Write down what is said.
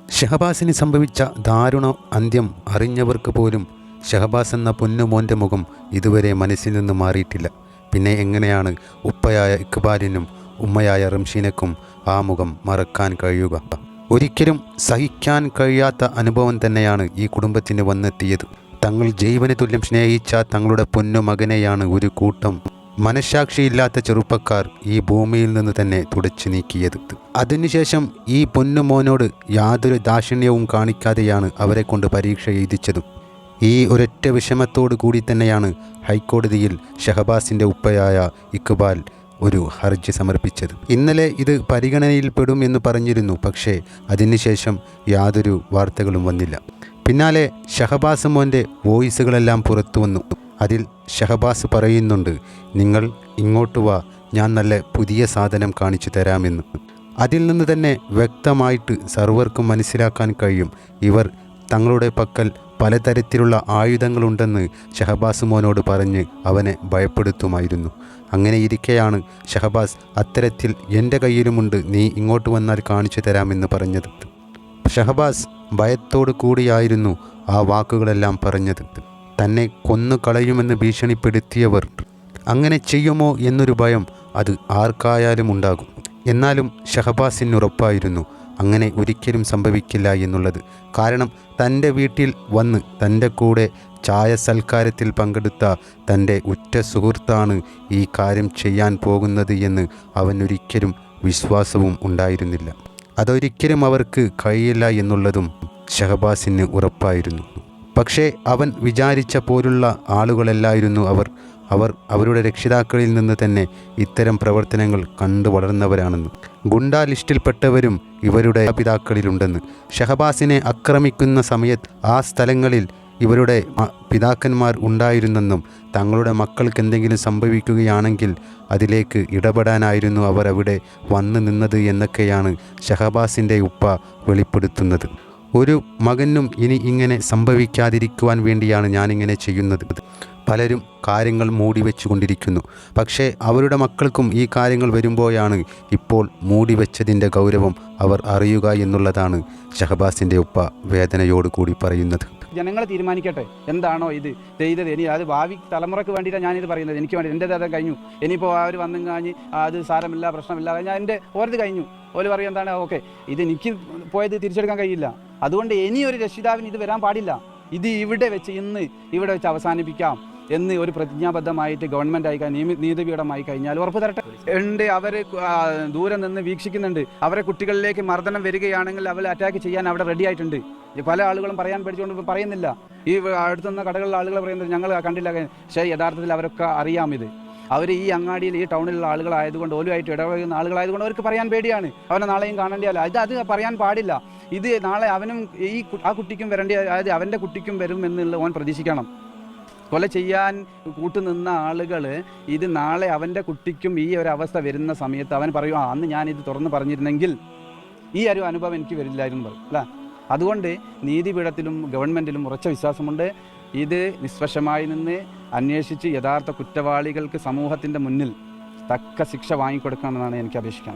ഷഹബാസിന് സംഭവിച്ച ദാരുണ അന്ത്യം അറിഞ്ഞവർക്ക് പോലും ഷഹബാസ് എന്ന പൊന്നുമോൻ്റെ മുഖം ഇതുവരെ മനസ്സിൽ നിന്ന് മാറിയിട്ടില്ല. പിന്നെ എങ്ങനെയാണ് ഉപ്പയായ ഇക്ബാലിനും ഉമ്മയായ റംഷീനക്കും ആ മുഖം മറക്കാൻ കഴിയുക? ഒരിക്കലും സഹിക്കാൻ കഴിയാത്ത അനുഭവം തന്നെയാണ് ഈ കുടുംബത്തിന് വന്നെത്തിയത്. തങ്ങൾ ജീവന് തുല്യം സ്നേഹിച്ച തങ്ങളുടെ പൊന്നുമകനെയാണ് ഒരു കൂട്ടം മനഃസാക്ഷിയില്ലാത്ത ചെറുപ്പക്കാർ ഈ ഭൂമിയിൽ നിന്ന് തന്നെ തുടച്ചു നീക്കിയത്. അതിനുശേഷം ഈ പൊന്നുമോനോട് യാതൊരു ദാക്ഷിണ്യവും കാണിക്കാതെയാണ് അവരെ കൊണ്ട് പരീക്ഷ എഴുതിച്ചതും. ഈ ഒരൊറ്റ വിഷമത്തോടു കൂടി തന്നെയാണ് ഹൈക്കോടതിയിൽ ഷഹബാസിൻ്റെ ഉപ്പയായ ഇക്ബാൽ ഒരു ഹർജി സമർപ്പിച്ചത്. ഇന്നലെ ഇത് പരിഗണനയിൽപ്പെടും എന്ന് പറഞ്ഞിരുന്നു. പക്ഷേ അതിനുശേഷം യാതൊരു വാർത്തകളും വന്നില്ല. പിന്നാലെ ഷഹബാസ് മോൻ്റെ വോയിസുകളെല്ലാം പുറത്തു വന്നു. അതിൽ ഷഹബാസ് പറയുന്നുണ്ട്, നിങ്ങൾ ഇങ്ങോട്ട് വാ, ഞാൻ നല്ല പുതിയ സാധനം കാണിച്ചു തരാമെന്ന്. അതിൽ നിന്ന് തന്നെ വ്യക്തമായിട്ട് സർവർക്കും മനസ്സിലാക്കാൻ കഴിയും ഇവർ തങ്ങളുടെ പക്കൽ പലതരത്തിലുള്ള ആയുധങ്ങളുണ്ടെന്ന് ഷഹബാസ് മോനോട് പറഞ്ഞ് അവനെ ഭയപ്പെടുത്തുമായിരുന്നു. അങ്ങനെ ഇരിക്കെയാണ് ഷഹബാസ് അത്തരത്തിൽ എൻ്റെ കയ്യിലുമുണ്ട്, നീ ഇങ്ങോട്ട് വന്നാൽ കാണിച്ചു തരാമെന്ന് പറഞ്ഞത്. ഷഹബാസ് ഭയത്തോടു കൂടിയായിരുന്നു ആ വാക്കുകളെല്ലാം പറഞ്ഞത്. തന്നെ കൊന്നു കളയുമെന്ന് ഭീഷണിപ്പെടുത്തിയവർ അങ്ങനെ ചെയ്യുമോ എന്നൊരു ഭയം അത് ആർക്കായാലും ഉണ്ടാകും. എന്നാലും ഷഹബാസിന് ഉറപ്പായിരുന്നു അങ്ങനെ ഒരിക്കലും സംഭവിക്കില്ല എന്നുള്ളത്. കാരണം തൻ്റെ വീട്ടിൽ വന്ന് തൻ്റെ കൂടെ ചായ സൽക്കാരത്തിൽ പങ്കെടുത്ത തൻ്റെ ഉറ്റ സുഹൃത്താണ് ഈ കാര്യം ചെയ്യാൻ പോകുന്നത് എന്ന് അവനൊരിക്കലും വിശ്വാസവും ഉണ്ടായിരുന്നില്ല. അതൊരിക്കലും അവർക്ക് കഴിയില്ല എന്നുള്ളതും ഷഹബാസിന് ഉറപ്പായിരുന്നു. പക്ഷേ അവൻ വിചാരിച്ച പോലുള്ള ആളുകളല്ലായിരുന്നു അവർ അവരുടെ രക്ഷിതാക്കളിൽ നിന്ന് തന്നെ ഇത്തരം പ്രവർത്തനങ്ങൾ കണ്ടു വളർന്നവരാണെന്ന്. ഗുണ്ടാ ലിസ്റ്റിൽപ്പെട്ടവരും ഇവരുടെ പിതാക്കളിലുണ്ടെന്ന്. ഷഹബാസിനെ ആക്രമിക്കുന്ന സമയത്ത് ആ സ്ഥലങ്ങളിൽ ഇവരുടെ പിതാക്കന്മാർ ഉണ്ടായിരുന്നെന്നും തങ്ങളുടെ മക്കൾക്ക് എന്തെങ്കിലും സംഭവിക്കുകയാണെങ്കിൽ അതിലേക്ക് ഇടപെടാനായിരുന്നു അവർ അവിടെ വന്നു നിന്നത് എന്നൊക്കെയാണ് ഷഹബാസിൻ്റെ ഉപ്പ വെളിപ്പെടുത്തുന്നത്. ഒരു മകനും ഇനി ഇങ്ങനെ സംഭവിക്കാതിരിക്കുവാൻ വേണ്ടിയാണ് ഞാനിങ്ങനെ ചെയ്യുന്നത്. പലരും കാര്യങ്ങൾ മൂടി വെച്ചുകൊണ്ടിരിക്കുന്നു. പക്ഷേ അവരുടെ മക്കൾക്കും ഈ കാര്യങ്ങൾ വരുമ്പോഴാണ് ഇപ്പോൾ മൂടിവെച്ചതിൻ്റെ ഗൗരവം അവർ അറിയുക എന്നുള്ളതാണ് ഷഹബാസിൻ്റെ ഉപ്പ വേദനയോടുകൂടി പറയുന്നത്. ജനങ്ങൾ തീരുമാനിക്കട്ടെ എന്താണോ ഇത് ചെയ്തത്. ഇനി അത് ഭാവി തലമുറയ്ക്ക് വേണ്ടിയിട്ടാണ് ഞാനിത് പറയുന്നത്. എനിക്ക് വേണ്ടി എൻ്റെ അത് കഴിഞ്ഞു. ഇനിയിപ്പോൾ അവർ വന്നു കഴിഞ്ഞ് അത് സാരമില്ല, പ്രശ്നമില്ല, ഞാൻ എൻ്റെ ഓരത് കഴിഞ്ഞു. ഓല് പറയും എന്താണ്, ഓക്കെ ഇത് എനിക്ക് പോയത് തിരിച്ചെടുക്കാൻ കഴിയില്ല. അതുകൊണ്ട് ഇനിയൊരു രക്ഷിതാവിന് ഇത് വരാൻ പാടില്ല. ഇത് ഇവിടെ വെച്ച് അവസാനിപ്പിക്കാം എന്ന് ഒരു പ്രതിജ്ഞാബദ്ധമായിട്ട് ഗവൺമെൻറ് ആയി നീതിപീഠമായി കഴിഞ്ഞാൽ ഉറപ്പ് തരട്ടെ. ഉണ്ട്, അവർ ദൂരെ നിന്ന് വീക്ഷിക്കുന്നുണ്ട്. അവരെ കുട്ടികളിലേക്ക് മർദ്ദനം വരികയാണെങ്കിൽ അവരെ അറ്റാക്ക് ചെയ്യാൻ അവിടെ റെഡി ആയിട്ടുണ്ട്. പല ആളുകളും പറയാൻ പഠിച്ചുകൊണ്ട് പറയുന്നില്ല. ഈ അടുത്തുനിന്ന കടകളിലെ ആളുകൾ പറയുന്നത് ഞങ്ങൾ കണ്ടില്ല. പക്ഷേ യഥാർത്ഥത്തിൽ അവരൊക്കെ അറിയാം ഇത്. അവർ ഈ അങ്ങാടിയിൽ ഈ ടൗണിലുള്ള ആളുകളായതുകൊണ്ട്, ഓലുമായിട്ട് ഇടപഴകുന്ന ആളുകളായതുകൊണ്ട് അവർക്ക് പറയാൻ പേടിയാണ്. അവനെ നാളെയും കാണേണ്ടിയല്ല. അത് പറയാൻ പാടില്ല. ഇത് നാളെ അവനും ആ കുട്ടിക്കും വരേണ്ടി, അതായത് അവൻ്റെ കുട്ടിക്കും വരും എന്നുള്ള ഓൻ പ്രതീക്ഷിക്കണം. കൊല ചെയ്യാൻ കൂട്ടുനിന്ന ആളുകൾ ഇത് നാളെ അവൻ്റെ കുട്ടിക്കും ഈ ഒരു അവസ്ഥ വരുന്ന സമയത്ത് അവൻ പറയും, അന്ന് ഞാനിത് തുറന്ന് പറഞ്ഞിരുന്നെങ്കിൽ ഈ ഒരു അനുഭവം എനിക്ക് വരില്ലായിരുന്നു പറയും അല്ല. അതുകൊണ്ട് നീതിപീഠത്തിലും ഗവൺമെൻറ്റിലും ഉറച്ച വിശ്വാസമുണ്ട്. ഇത് നിഷ്പക്ഷമായി നിന്ന് അന്വേഷിച്ച് യഥാർത്ഥ കുറ്റവാളികൾക്ക് സമൂഹത്തിൻ്റെ മുന്നിൽ തക്ക ശിക്ഷ വാങ്ങിക്കൊടുക്കണമെന്നാണ് എനിക്ക് അപേക്ഷിക്കുന്നത്.